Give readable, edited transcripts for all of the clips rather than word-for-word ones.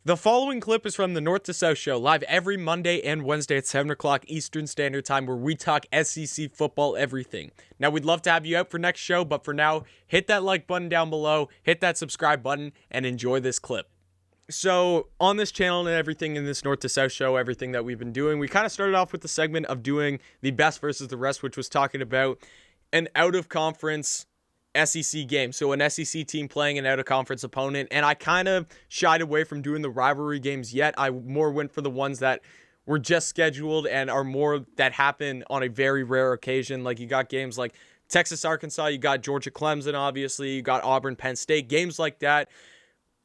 The following clip is from the North to South Show, live every Monday and Wednesday at 7 o'clock Eastern Standard Time, where we talk SEC football everything. Now, we'd love to have you out for next show, but for now, hit that like button down below, hit that subscribe button, and enjoy this clip. So, on this channel and everything in this North to South Show, everything that we've been doing, we kind of started off with the segment of doing the best versus the rest, which was talking about an out-of-conference SEC game. So an SEC team playing an out-of-conference opponent, and I kind of shied away from doing the rivalry games yet. I more went for the ones that were just scheduled and are more that happen on a very rare occasion. Like you got games like Texas, Arkansas, you got Georgia, Clemson, obviously, you got Auburn, Penn State, games like that.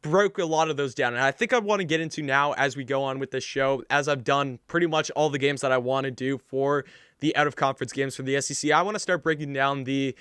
Broke a lot of those down, and I think I want to get into now as we go on with this show, as I've done pretty much all the games that I want to do for the out-of-conference games for the SEC. I want to start breaking down the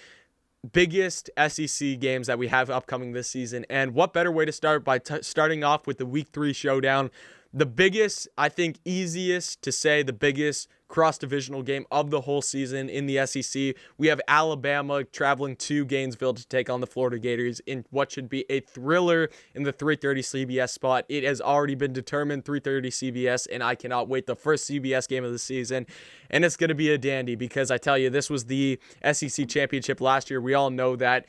biggest SEC games that we have upcoming this season, and what better way to start by starting off with the Week 3 showdown. The biggest, I think easiest to say, the biggest cross-divisional game of the whole season in the SEC. We have Alabama traveling to Gainesville to take on the Florida Gators in what should be a thriller in the 3:30 CBS spot. It has already been determined, 3:30 CBS, and I cannot wait. The first CBS game of the season, and it's going to be a dandy because I tell you, this was the SEC championship last year. We all know that.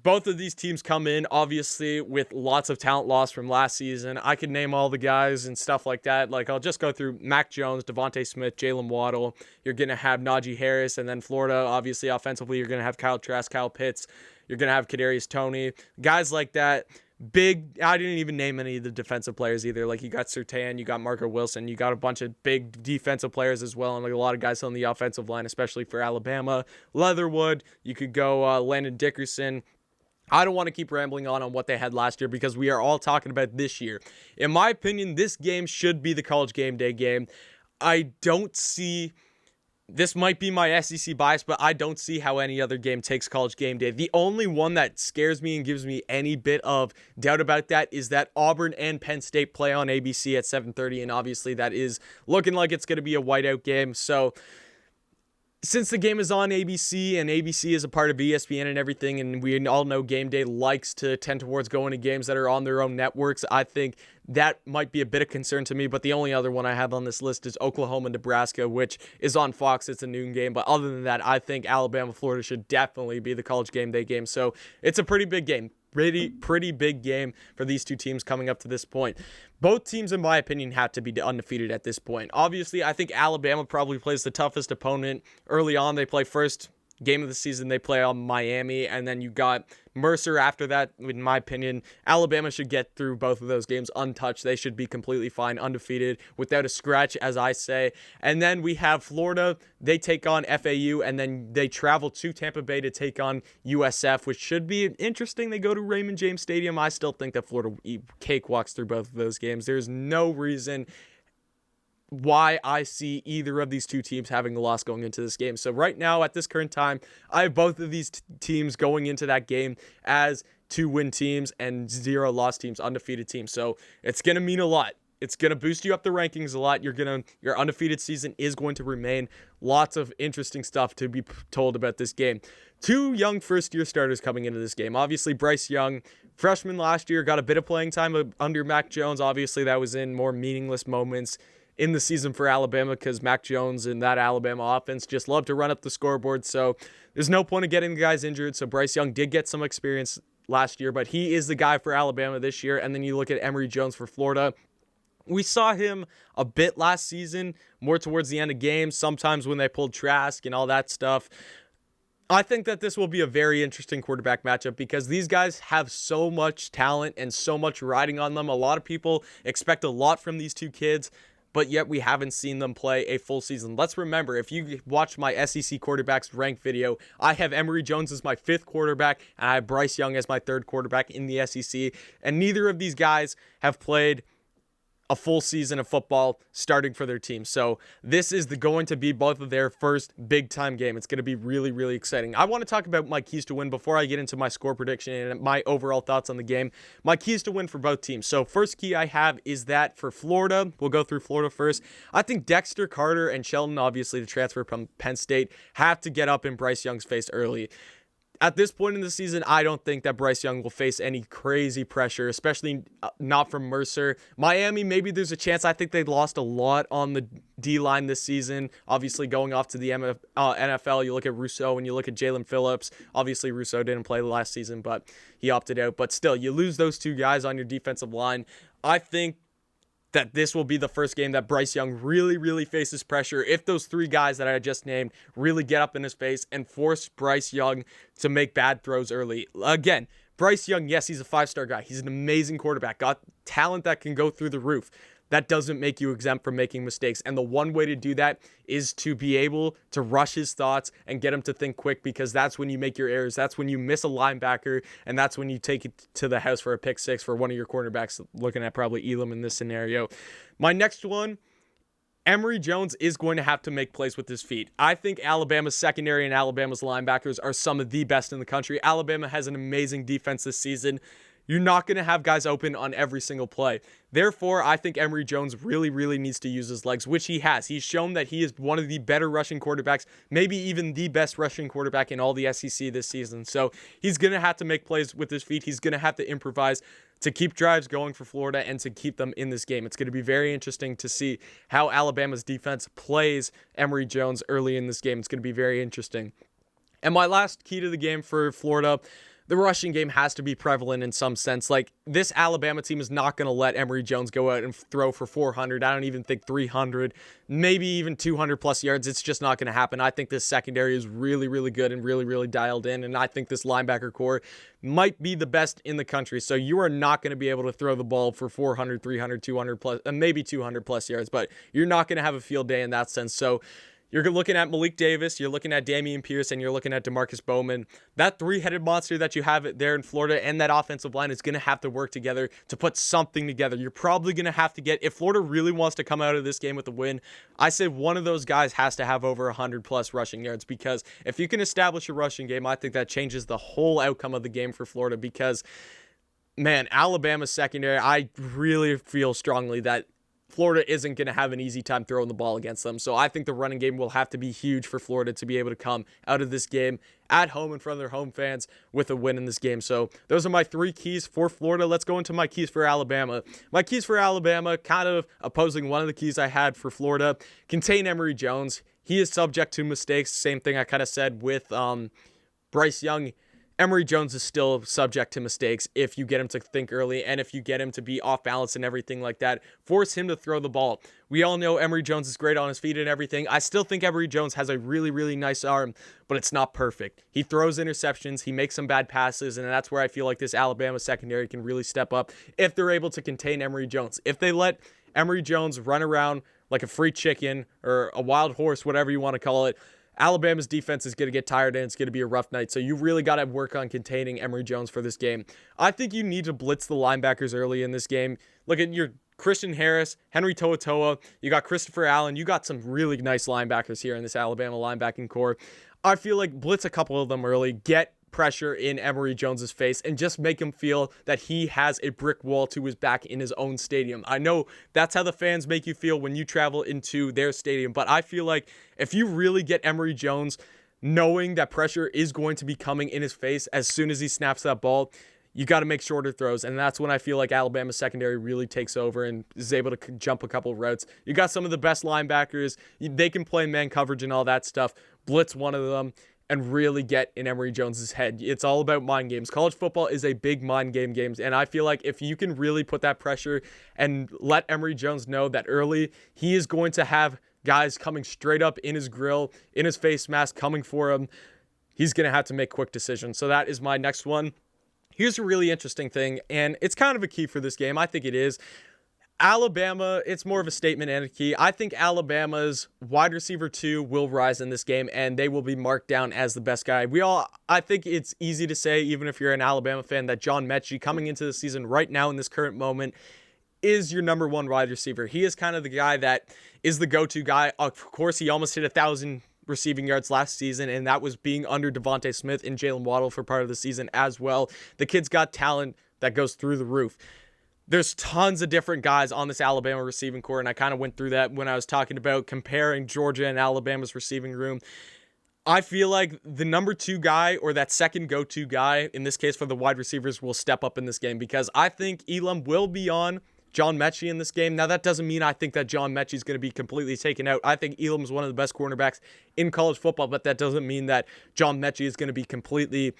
Both of these teams come in, obviously, with lots of talent lost from last season. I could name all the guys and stuff like that. Like, I'll just go through Mac Jones, Devontae Smith, Jalen Waddle. You're going to have Najee Harris. And then Florida, obviously, offensively, you're going to have Kyle Trask, Kyle Pitts. You're going to have Kadarius Toney. Guys like that. Big, I didn't even name any of the defensive players either. Like, you got Surtain, you got Marco Wilson, you got a bunch of big defensive players as well, and like a lot of guys on the offensive line, especially for Alabama. Leatherwood, you could go Landon Dickerson. I don't want to keep rambling on what they had last year because we are all talking about this year. In my opinion, this game should be the College Game Day game. I don't see, this might be my SEC bias, but I don't see how any other game takes College Game Day. The only one that scares me and gives me any bit of doubt about that is that Auburn and Penn State play on ABC at 7:30, and obviously that is looking like it's going to be a whiteout game. So since the game is on ABC and ABC is a part of ESPN and everything, and we all know Game Day likes to tend towards going to games that are on their own networks, I think that might be a bit of concern to me. But the only other one I have on this list is Oklahoma, Nebraska, which is on Fox. It's a noon game. But other than that, I think Alabama, Florida should definitely be the College Game Day game. So it's a pretty big game. Pretty big game for these two teams coming up to this point. Both teams, in my opinion, have to be undefeated at this point. Obviously, I think Alabama probably plays the toughest opponent early on. They play first game of the season. They play on Miami, and then you got Mercer after that. In my opinion, Alabama should get through both of those games untouched. They should be completely fine, undefeated, without a scratch, as I say. And then we have Florida. They take on FAU, and then they travel to Tampa Bay to take on USF, which should be interesting. They go to Raymond James Stadium. I still think that Florida cakewalks through both of those games. There's no reason why I see either of these two teams having a loss going into this game. So right now, at this current time, I have both of these teams going into that game as 2-win teams and 0-loss teams, undefeated teams. So it's going to mean a lot. It's going to boost you up the rankings a lot. Your undefeated season is going to remain. Lots of interesting stuff to be told about this game. Two young first-year starters coming into this game. Obviously, Bryce Young, freshman last year, got a bit of playing time under Mac Jones. Obviously, that was in more meaningless moments in the season for Alabama because Mac Jones and that Alabama offense just love to run up the scoreboard. So there's no point in getting the guys injured. So Bryce Young did get some experience last year, but he is the guy for Alabama this year. And then you look at Emory Jones for Florida. We saw him a bit last season, more towards the end of games, sometimes when they pulled Trask and all that stuff. I think that this will be a very interesting quarterback matchup because these guys have so much talent and so much riding on them. A lot of people expect a lot from these two kids, but yet we haven't seen them play a full season. Let's remember, if you watch my SEC quarterbacks rank video, I have Emory Jones as my 5th quarterback, and I have Bryce Young as my 3rd quarterback in the SEC, and neither of these guys have played a full season of football starting for their team. So this is going to be both of their first big-time game. It's going to be really, really exciting. I want to talk about my keys to win before I get into my score prediction and my overall thoughts on the game. My keys to win for both teams. So first key I have is that for Florida, we'll go through Florida first. I think Dexter Carter and Sheldon, obviously the transfer from Penn State, have to get up in Bryce Young's face early. At this point in the season, I don't think that Bryce Young will face any crazy pressure, especially not from Mercer. Miami, maybe there's a chance. I think they lost a lot on the D-line this season. Obviously, going off to the NFL, you look at Rousseau and you look at Jalen Phillips. Obviously, Rousseau didn't play last season, but he opted out. But still, you lose those two guys on your defensive line. I think that this will be the first game that Bryce Young really, really faces pressure if those three guys that I just named really get up in his face and force Bryce Young to make bad throws early. Again, Bryce Young, yes, he's a 5-star guy. He's an amazing quarterback, got talent that can go through the roof. That doesn't make you exempt from making mistakes. And the one way to do that is to be able to rush his thoughts and get him to think quick, because that's when you make your errors. That's when you miss a linebacker, and that's when you take it to the house for a pick six for one of your cornerbacks, looking at probably Elam in this scenario. My next one, Emory Jones is going to have to make plays with his feet. I think Alabama's secondary and Alabama's linebackers are some of the best in the country. Alabama has an amazing defense this season. You're not going to have guys open on every single play. Therefore, I think Emory Jones really, really needs to use his legs, which he has. He's shown that he is one of the better rushing quarterbacks, maybe even the best rushing quarterback in all the SEC this season. So he's going to have to make plays with his feet. He's going to have to improvise to keep drives going for Florida and to keep them in this game. It's going to be very interesting to see how Alabama's defense plays Emory Jones early in this game. It's going to be very interesting. And my last key to the game for Florida, the rushing game has to be prevalent in some sense. Like, this Alabama team is not going to let Emory Jones go out and throw for 400. I don't even think 300, maybe even 200 plus yards. It's just not going to happen. I think this secondary is really, really good and really, really dialed in. And I think this linebacker core might be the best in the country. So you are not going to be able to throw the ball for 400, 300, 200 plus, maybe 200 plus yards, but you're not going to have a field day in that sense. So you're looking at Malik Davis, you're looking at Dameon Pierce, and you're looking at DeMarcus Bowman. That three-headed monster that you have there in Florida and that offensive line is going to have to work together to put something together. You're probably going to have to get, if Florida really wants to come out of this game with a win, I say one of those guys has to have over 100-plus rushing yards, because if you can establish a rushing game, I think that changes the whole outcome of the game for Florida, because, man, Alabama's secondary, I really feel strongly that Florida isn't going to have an easy time throwing the ball against them. So I think the running game will have to be huge for Florida to be able to come out of this game at home in front of their home fans with a win in this game. So those are my three keys for Florida. Let's go into my keys for Alabama. My keys for Alabama, kind of opposing one of the keys I had for Florida, contain Emory Jones. He is subject to mistakes. Same thing I kind of said with Bryce Young. Emory Jones is still subject to mistakes if you get him to think early and if you get him to be off balance and everything like that. Force him to throw the ball. We all know Emory Jones is great on his feet and everything. I still think Emory Jones has a really, really nice arm, but it's not perfect. He throws interceptions. He makes some bad passes, and that's where I feel like this Alabama secondary can really step up if they're able to contain Emory Jones. If they let Emory Jones run around like a free chicken or a wild horse, whatever you want to call it, Alabama's defense is going to get tired and it's going to be a rough night. So you really got to work on containing Emory Jones for this game. I think you need to blitz the linebackers early in this game. Look at your Christian Harris, Henry To'oTo'o. You got Christopher Allen. You got some really nice linebackers here in this Alabama linebacking core. I feel like blitz a couple of them early. Get pressure in Emory Jones's face and just make him feel that he has a brick wall to his back in his own stadium. I know that's how the fans make you feel when you travel into their stadium, but I feel like if you really get Emory Jones knowing that pressure is going to be coming in his face as soon as he snaps that ball, you got to make shorter throws, and that's when I feel like Alabama's secondary really takes over and is able to jump a couple of routes. You got some of the best linebackers. They can play man coverage and all that stuff. Blitz one of them and really get in Emory Jones's head. It's all about mind games. College football is a big mind games, and I feel like if you can really put that pressure and let Emory Jones know that early, he is going to have guys coming straight up in his grill, in his face mask, coming for him. He's going to have to make quick decisions. So that is my next one. Here's a really interesting thing, and it's kind of a key for this game. I think it is. Alabama, it's more of a statement and a key. I think Alabama's wide receiver 2 will rise in this game, and they will be marked down as the best guy. I think it's easy to say, even if you're an Alabama fan, that John Mechie, coming into the season right now in this current moment, is your number one wide receiver. He is kind of the guy that is the go-to guy. Of course, he almost hit 1,000 receiving yards last season, and that was being under Devontae Smith and Jalen Waddle for part of the season as well. The kid's got talent that goes through the roof. There's tons of different guys on this Alabama receiving core, and I kind of went through that when I was talking about comparing Georgia and Alabama's receiving room. I feel like the number 2 guy or that second go-to guy, in this case for the wide receivers, will step up in this game because I think Elam will be on John Mechie in this game. Now, that doesn't mean I think that John Mechie is going to be completely taken out. I think Elam is one of the best cornerbacks in college football, but that doesn't mean that John Mechie is going to be completely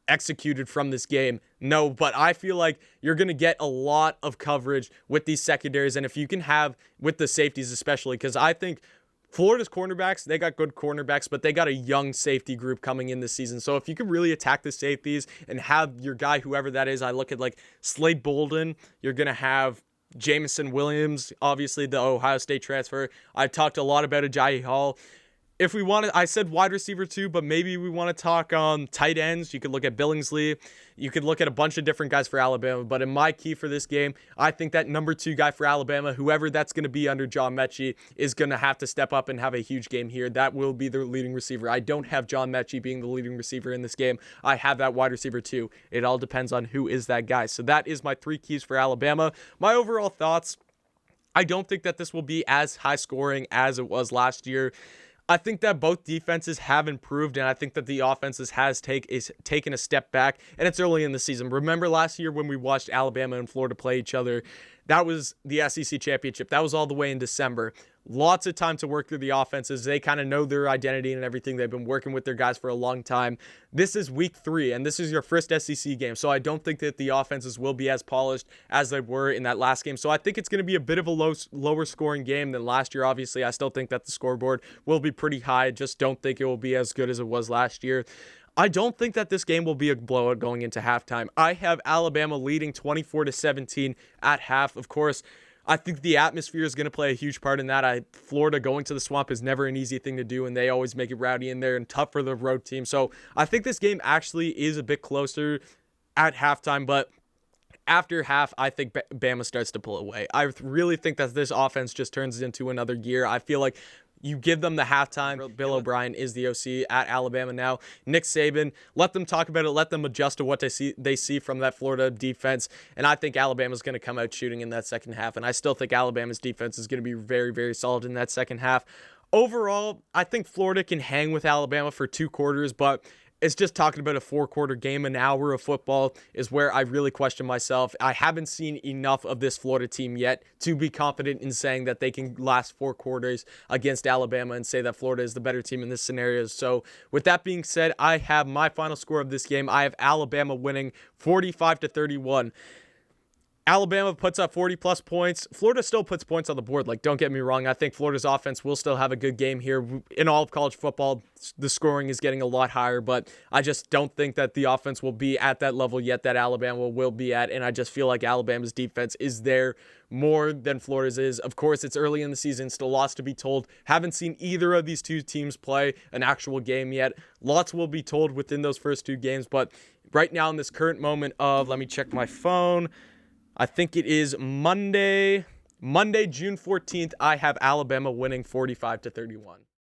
executed from this game. No, but I feel like you're going to get a lot of coverage with these secondaries, and if you can have, with the safeties especially, because I think Florida's cornerbacks, they got good cornerbacks, but they got a young safety group coming in this season. So if you could really attack the safeties and have your guy, whoever that is, I look at like Slade Bolden, you're going to have Jameson Williams, obviously the Ohio State transfer. I've talked a lot about Ajayi Hall. If we want to, I said wide receiver too, but maybe we want to talk tight ends. You could look at Billingsley. You could look at a bunch of different guys for Alabama. But in my key for this game, I think that number 2 guy for Alabama, whoever that's going to be under John Mechie, is going to have to step up and have a huge game here. That will be the leading receiver. I don't have John Mechie being the leading receiver in this game. I have that wide receiver too. It all depends on who is that guy. So that is my 3 keys for Alabama. My overall thoughts, I don't think that this will be as high scoring as it was last year. I think that both defenses have improved, and I think that the offenses has taken a step back, and it's early in the season. Remember last year when we watched Alabama and Florida play each other? That was the SEC championship. That was all the way in December. Lots of time to work through the offenses. They kind of know their identity and everything. They've been working with their guys for a long time. This is week 3, and this is your first SEC game. So I don't think that the offenses will be as polished as they were in that last game. So I think it's going to be a bit of a lower scoring game than last year. Obviously, I still think that the scoreboard will be pretty high. I just don't think it will be as good as it was last year. I don't think that this game will be a blowout going into halftime. I have Alabama leading 24-17 at half. Of course, I think the atmosphere is going to play a huge part in that. Florida going to the Swamp is never an easy thing to do, and they always make it rowdy in there and tough for the road team. So I think this game actually is a bit closer at halftime, but after half, I think Bama starts to pull away. I really think that this offense just turns into another gear. I feel like you give them the halftime. Bill O'Brien is the OC at Alabama now. Nick Saban, let them talk about it. Let them adjust to what they see from that Florida defense. And I think Alabama's going to come out shooting in that second half. And I still think Alabama's defense is going to be very, very solid in that second half. Overall, I think Florida can hang with Alabama for 2 quarters, but it's just talking about a 4-quarter game. An hour of football is where I really question myself. I haven't seen enough of this Florida team yet to be confident in saying that they can last 4 quarters against Alabama and say that Florida is the better team in this scenario. So with that being said, I have my final score of this game. I have Alabama winning 45-31. Alabama puts up 40-plus points. Florida still puts points on the board. Like, don't get me wrong. I think Florida's offense will still have a good game here. In all of college football, the scoring is getting a lot higher, but I just don't think that the offense will be at that level yet that Alabama will be at, and I just feel like Alabama's defense is there more than Florida's is. Of course, it's early in the season, still lots to be told. Haven't seen either of these 2 teams play an actual game yet. Lots will be told within those first 2 games, but right now in this current moment of, let me check my phone, I think it is Monday, June 14th, I have Alabama winning 45-31.